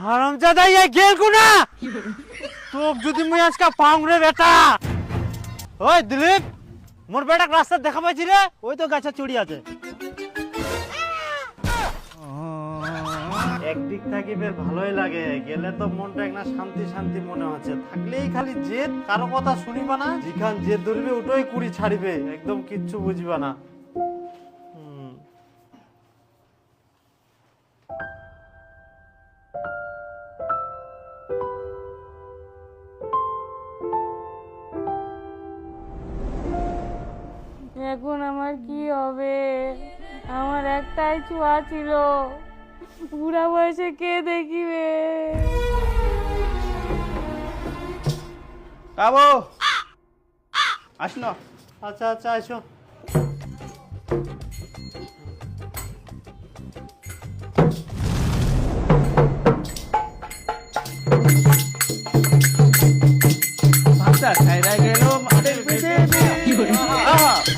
হারামজাদা এই গেল কোনা তোক যদি মুই আজকে পাউং রে বেটা। ওই দিলীপ, মোর বেটা রাস্তা দেখা পাইছি রে, ওই তো গাছে চড়ি আছে। একদিক থেকে বের ভালোই লাগে, গেলে তো মনটা একটা শান্তি শান্তি মনে হচ্ছে। থাকলেই খালি জেদ, কারো কথা শুনিবা না, যেখান জেদ ধরবে ওটাই কুড়ি ছাড়িবে, একদম কিচ্ছু বুঝবা না। এখন আমার কি হবে? আমার একটাই ছোঁয়া ছিল, বুড়া বয়সে কে দেখিবে? কাবো আসনো। আচ্ছা আচ্ছা আসো। ভাষা ছাইরা গেল মাটির পিছে,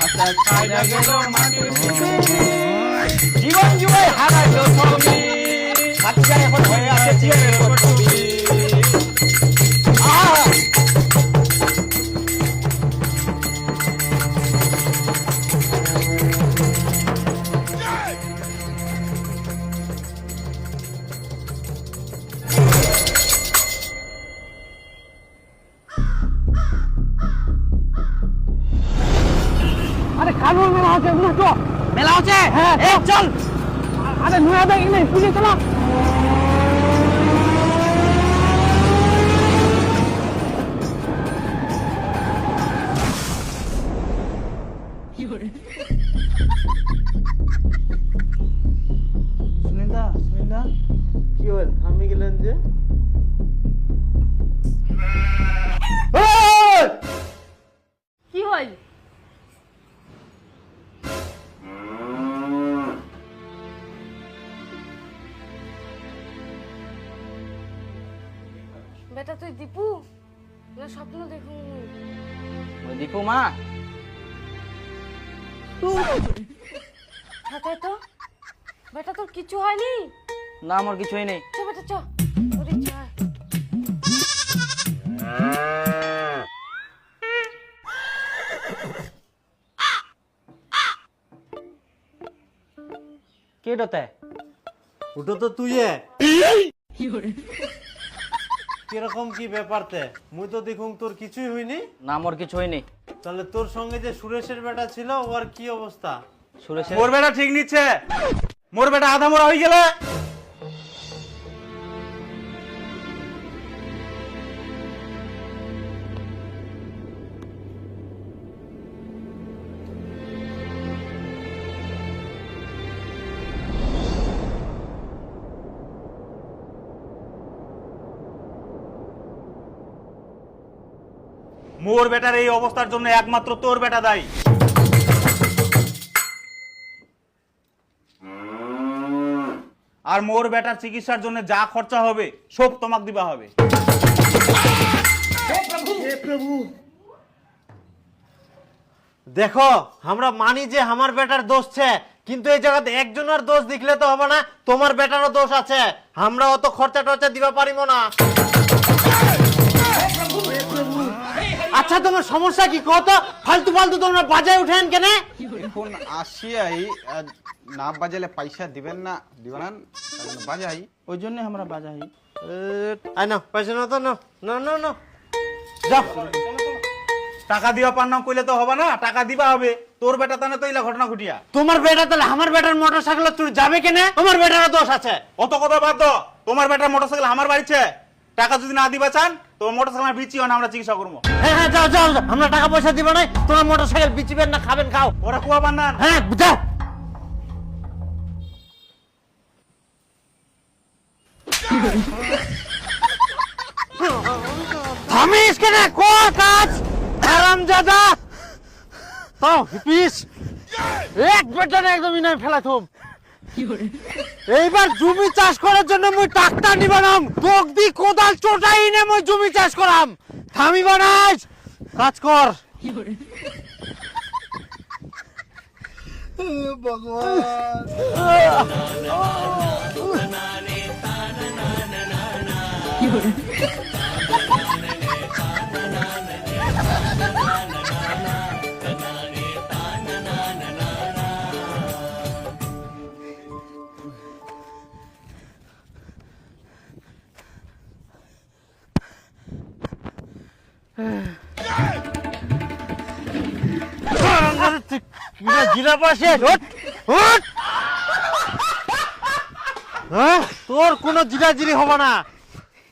ভাষা ছাইরা গেল মাটির পিছে, জীবন জুড়ে হারাইল সবই, বাচ্চা এখন হয়ে আছে চেয়ারের উপর ছবি। আরে কানুন মেলা আছে, মেলা আছে। হ্যাঁ চল। আরে নয়া দেখ নাই পুলিশ চলো। সুনিন্দা সুনিন্দা কি হল, থামি গেলেন যে? কি হল? বেটা তুই দীপু না স্বপ্ন দেখুন? ওই দীপু মা তাই তো বেটা, তোর কিছু হয়নি? না, আমার কিছুই নেই। চ বেটা চ, ওরে চ। কে ডতে? ওটা তো তুই। কিরকম কি ব্যাপারতে? মুই তো দেখুন তোর কিছুই হয়নি। না, আমার কিছুই নেই। তাহলে তোর সঙ্গে যে সুরেশের বেটা ছিল, ওর কি অবস্থা? সুরেশের মোর বেটা ঠিক নিচ্ছে, মোর বেটা আধা মোড়া হয়ে গেলে। মোর বেটার এই অবস্থার জন্য একমাত্র তোর বেটা দায়ী। আর মোর বেটার চিকিৎসার জন্য যা খরচা হবে সব তোমাকে দিবা হবে। দেখো, আমরা মানি যে আমার বেটার দোষ আছে, কিন্তু এই জায়গাতে একজনের দোষ দেখলে তো হবে না, তোমার বেটারও দোষ আছে। আমরা অত খরচা টরচা দিবা পারিব না। আচ্ছা তোমার সমস্যা কি কত? ফালতু ফালতু তোমরা বাজায় উঠেন কেন? এখন আসিয়াই না বাজালে পয়সা দিবেন না, দিবেন বাজাই, ওই জন্য আমরা বাজাই। আই না পয়সা না তো, না না না না, যাও। টাকা দিবা পার না কইলে তো হবে না, টাকা দিবা হবে। তোর বেটা তানে তো ইলা ঘটনা ঘটিয়া। তোমার বেটা তাহলে আমার বেটার মোটরসাইকেল চুরি যাবে কেন? তোমার বেটারও দোষ আছে। অত কথা বাদ দাও, তোমার বেটার মোটরসাইকেল আমার বাড়িতে, টাকা যদি না দিবা চান তোমার মোটরসাইকেল বিচিও না, আমরা চিকিৎসা করবো। হ্যাঁ হ্যাঁ যাও যাও, আমরা টাকা পয়সা দিব না, তোমার মোটরসাইকেল বিচিবেন না, খাবেন খাও। ওরা কুয়া বান্নান। হ্যাঁ যাও। থামিস কেন? কো কাজ হারামজাদা। তাও পিস এক বেটা না একদম ইনাই ফেলাতুম। এইবার জমি চাষ করার জন্য মুই ট্রাক্টর নিবানাম, তোক দি কোদাল চোটাই নে মুই জমি চাষ করাম। থামিবা নাই, কাজ কর। ভগবান জিরা পাশে তোর কোনো জিরাজিরি হবে না।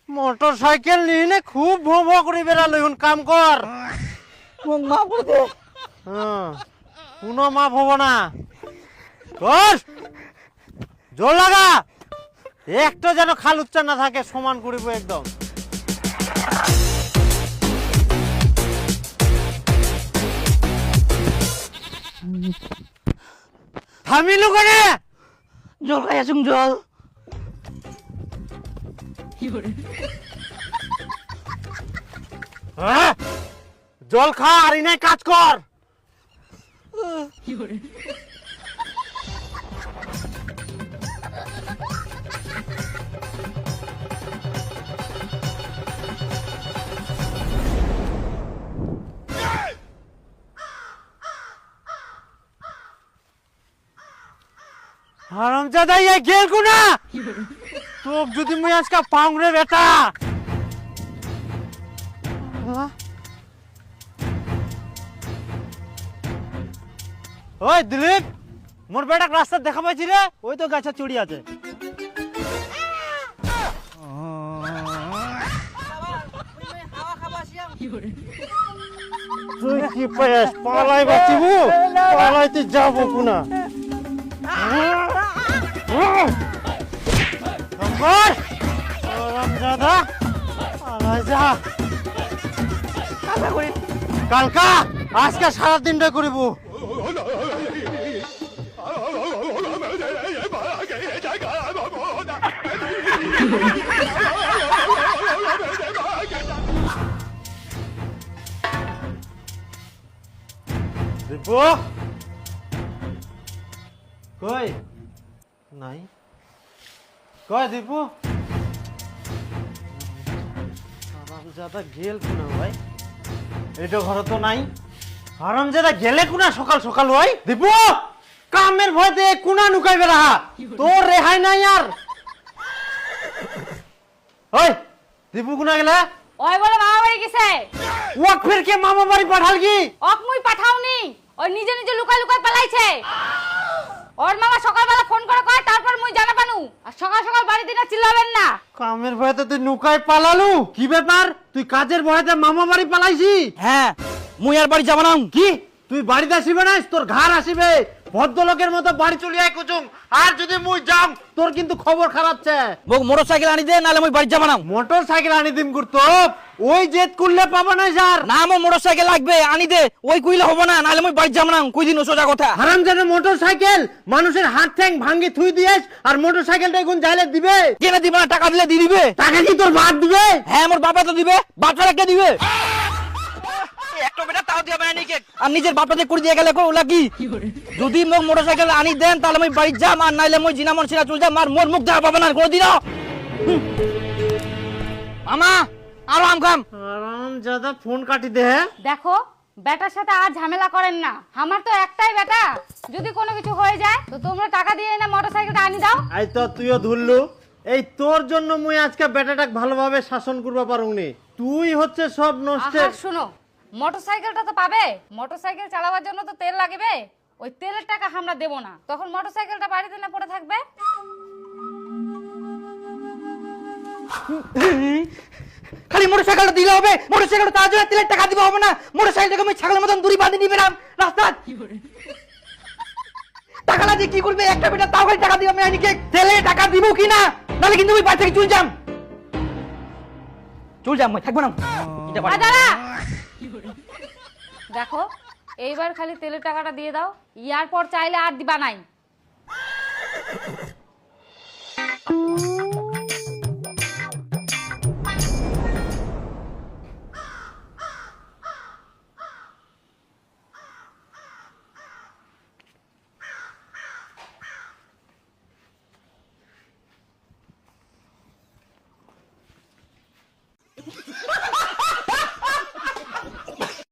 মোটর সাইকেল নিয়ে নে খুব ভো ভো করে বেড়ালো, এখন কাম কর। মাফ করে দে। কোনো মাপ হবো না। বস, জোর লাগা, একটা যেন খাল উচ্চার না থাকে, সমান করিব একদম। থামিলু করে জল খাই আসুন জল। জল খা আর ইনাই কাজ কর। হারামজাদা এই গেল কোনা তোক যদি মুই আজকে পাউরে বেটা। ওই দিলীপ, মোর বেটাক রাস্তা দেখা পাইছি রে, ওই তো গাছে চুড়ি আছে। তুই কি পাইস পালাই বাঁচিবু? পালাইতে যাবো কোনা। রামজাদা পালাই যা। কালকা আজকে সারাদিনটা করিব। দীপু কই নাই, কই দীপু? হারামজাদা গেল কোনা ভাই? এইটা ঘরে তো নাই। হারামজাদা গেলে কোনা সকাল সকাল ভাই? দীপু কামের ভয়তে কোনা নুকাই বেড়া, তোর রেহাই নাই আর। ওই দীপু কোনা গেলা? ওই বলে মামা বাড়ি গেছে। ওয়াক ফির কে মামা বাড়ি পাঠাল কি? অক মুই পাঠাওনি, ওই নিজে নিজে লুকাই লুকাই পালাইছে। ওর মামা সকালবেলা ফোন করে কয়, তারপর মুই জানা পানু। আর সকাল সকাল বাড়ি দিনা চিল্লাবেন না। কামের ভয়তে তুই নুকাই পালালু? কি ব্যাপার, তুই কাজের ভয়তে মামা বাড়ি পালাইছি? হ্যাঁ, মুই আর বাড়ি যাবা না। কি তুই বাড়িতে আসিবে না? তোর ঘর আসিবে। ভদ্রলোকের মতো বাড়ি চলে আয় কুচুম। আর যদি মুই যাম তোর কিন্তু খবর খারাপ ছে। বউ মোটর সাইকেল আনি দে, নাহলে মুই বাড়ি যাবা না। মোটর সাইকেল আনি দিম গুরতো, ওই জেদ করলে পাবো না স্যার। না, আমার মোটর সাইকেল লাগবে, আনি দে। ওই কইলে হবো না, নাহলে মুই বাড়ি যাবা না। কই দিন সোজা কথা। হারামজাদা মোটর সাইকেল মানুষের হাত ঠ্যাং ভাঙ্গি থুই দিয়েস, আর মোটর সাইকেলটা এখন যাইলে দিবে? কেন দিবা না? টাকা দিলে দিয়ে দিবে। টাকা কি তোর বাপ দিবে? হ্যাঁ, আমার বাবা তো দিবে। বাপটা কে দিবে? একটা বেটা তাও দিবে না নিকে। আর নিজের বাপটাতে করে দিয়ে গেলে ওলা কি? যদি মোক মোটর সাইকেল আনি দেন তাহলে আমি বাড়ি যাম, আর নাইলে মই জিনা মন সিনা চল যাম। আর মোর মুখ দেখা পাবে না কোনদিন। মামা আরো আম খাম। হারামজাদা ফোন কাটি দে। দেখো, বেটার সাথে আর ঝামেলা করেন না। আমার তো একটাই বেটা, যদি কোনো কিছু হয়ে যায় তো তোমরা টাকা দিয়ে না মোটরসাইকেলটা আনি দাও। আই তো তুইও ধরলু। এই তোর জন্য মুই আজকে বেটাটাক ভালোভাবে শাসন করবা পারুনি। তুই হচ্ছে সব নষ্টের। আহা শুনো, মোটরসাইকেলটা তো পাবে। মোটরসাইকেল চালাবার জন্য তো তেল লাগবে। ওই তেলের টাকা আমরা দেব না, তখন মোটরসাইকেলটা বাড়িতে না পড়ে থাকবে। খালি মোটর সাইকেলটা দিলে হবে? মোটর সাইকেলটা তার জন্য তেলের টাকা দিবে হবে না? মোটর সাইকেলটাকে আমি ছাগলের মতন দড়ি বাঁধি নিবে রাস্তা। টাকা না দিয়ে কি করবে? একটা বেটা তাও খালি টাকা দিবে। আমি আইনিকে তেলে টাকা দিব কি না, নাহলে কিন্তু ওই বাড়ি থেকে চল যাম। চল যাম, থাকবো না। দাদা দেখো, এইবার খালি তেলের টাকাটা দিয়ে দাও। ইয়ার পর চাইলে আর দিবা নাই।